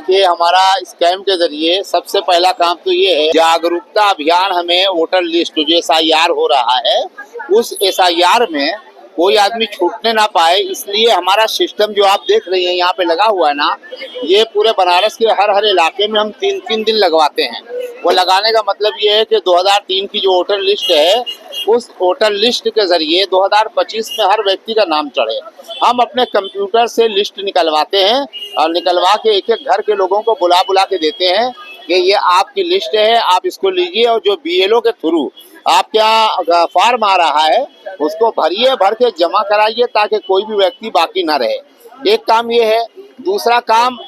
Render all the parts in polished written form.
देखिए, हमारा स्कैम के जरिए सबसे पहला काम तो ये है, जागरूकता अभियान। हमें वोटर लिस्ट जो SIR हो रहा है, उस SIR में कोई आदमी छूटने ना पाए, इसलिए हमारा सिस्टम जो आप देख रही हैं यहाँ पे लगा हुआ है ना, ये पूरे बनारस के हर इलाके में हम 3-3 दिन लगवाते हैं। वो लगाने का मतलब ये है कि 2003 की जो वोटर लिस्ट है, उस वोटर लिस्ट के जरिए 2025 में हर व्यक्ति का नाम चढ़े। हम अपने कंप्यूटर से लिस्ट निकलवाते हैं और निकलवा के एक-एक घर के लोगों को बुला के देते हैं कि ये आपकी लिस्ट है, आप इसको लीजिए और जो BLO के थ्रू आपके यहाँ फॉर्म आ रहा है उसको भरिए, भर के जमा कराइए ताकि कोई भी व्यक्ति बाकी ना रहे। एक काम ये है। दूसरा काम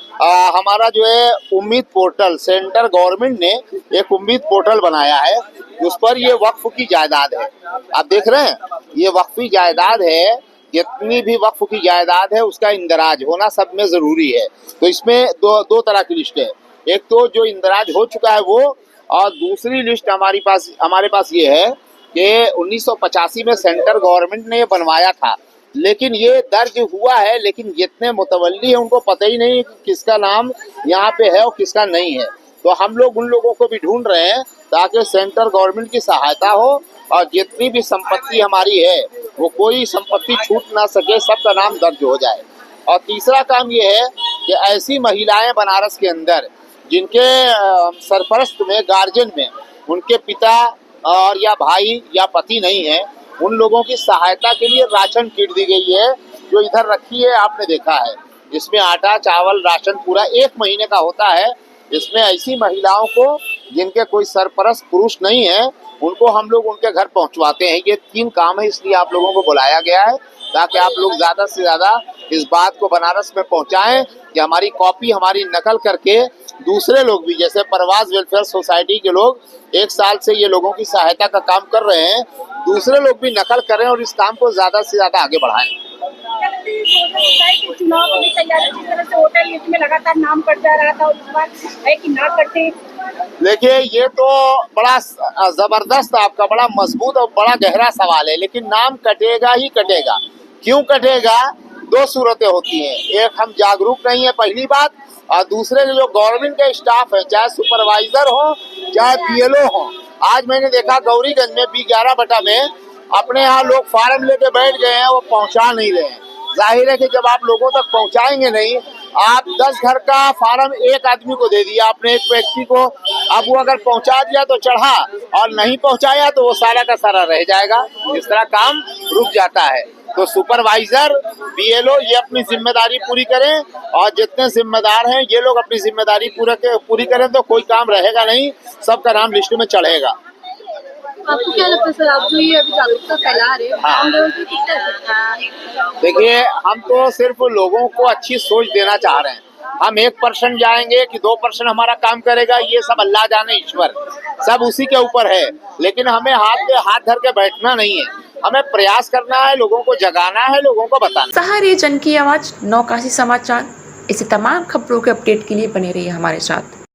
हमारा जो है उम्मीद पोर्टल, सेंट्रल गवर्नमेंट ने एक उम्मीद पोर्टल बनाया है, उस पर ये वक्फ की जायदाद है। आप देख रहे हैं, ये वक्फी जायदाद है। जितनी भी वक्फ की जायदाद है उसका इंदराज होना सब में जरूरी है। तो इसमें दो तरह की लिस्ट है। एक तो जो इंदराज हो चुका है वो, और दूसरी लिस्ट हमारे पास ये है कि 1985 में सेंट्रल गवर्नमेंट ने ये बनवाया था, लेकिन ये दर्ज हुआ है, लेकिन जितने मुतवल्ली हैं उनको पता ही नहीं कि किसका नाम यहाँ पे है और किसका नहीं है। तो हम लोग उन लोगों को भी ढूंढ रहे हैं ताकि सेंट्रल गवर्नमेंट की सहायता हो और जितनी भी संपत्ति हमारी है वो कोई संपत्ति छूट ना सके, सबका नाम दर्ज हो जाए। और तीसरा काम ये है कि ऐसी महिलाएं बनारस के अंदर जिनके सरपरस्त में, गार्जियन में उनके पिता और या भाई या पति नहीं है, उन लोगों की सहायता के लिए राशन किट दी गई है, जो इधर रखी है, आपने देखा है। इसमें आटा, चावल, राशन पूरा 1 महीने का होता है। इसमें ऐसी महिलाओं को जिनके कोई सरपरस्त पुरुष नहीं है, उनको हम लोग उनके घर पहुंचवाते हैं। ये 3 काम है, इसलिए आप लोगों को बुलाया गया है ताकि आप लोग ज़्यादा से ज़्यादा इस बात को बनारस में पहुंचाएं कि हमारी कॉपी, हमारी नकल करके दूसरे लोग भी, जैसे परवाज वेलफेयर सोसाइटी के लोग 1 साल से ये लोगों की सहायता का काम कर रहे हैं, दूसरे लोग भी नकल करें और इस काम को ज़्यादा से ज़्यादा आगे बढ़ाएं। चुनाव की तैयारी जिस तरह से वोटर लिस्ट में लगातार नाम कट जा रहा था, उस बार है कि ना कटे? देखिए, ये तो बड़ा जबरदस्त, आपका बड़ा मजबूत और बड़ा गहरा सवाल है, लेकिन नाम कटेगा ही कटेगा। क्यों कटेगा? 2 सूरतें होती हैं। एक, हम जागरूक नहीं है, पहली बात, और दूसरे जो गवर्नमेंट के स्टाफ है, चाहे सुपरवाइजर हो चाहे BLO हो। आज मैंने देखा गौरीगंज में B11 में अपने यहाँ लोग फार्म लेके बैठ गए हैं, वो पहुँचा नहीं रहे हैं। जाहिर है कि जब आप लोगों तक पहुँचाएंगे नहीं, आप 10 घर का फार्म एक आदमी को दे दिया आपने, एक व्यक्ति को, अब वो अगर पहुँचा दिया तो चढ़ा और नहीं पहुँचाया तो वो सारा का सारा रह जाएगा। इस तरह काम रुक जाता है। तो सुपरवाइजर, BLO ये अपनी जिम्मेदारी पूरी करें और जितने जिम्मेदार हैं ये लोग अपनी जिम्मेदारी पूरी करें तो कोई काम रहेगा नहीं, सबका नाम लिस्ट में चढ़ेगा। आपको क्या लगता है सर, आप जो ये अभी जागरूकता फैला रहे हैं, हाँ। देखिए, हम तो सिर्फ लोगों को अच्छी सोच देना चाह रहे हैं। हम 1% जाएंगे कि 2% हमारा काम करेगा, ये सब अल्लाह जाने, ईश्वर, सब उसी के ऊपर है। लेकिन हमें हाथ पे हाथ धर के बैठना नहीं है, हमें प्रयास करना है, लोगों को जगाना है, लोगों को बताना। सहारे जन की आवाज, नौकाशी समाचार। इसे तमाम खबरों के अपडेट के लिए बने रहिए हमारे साथ।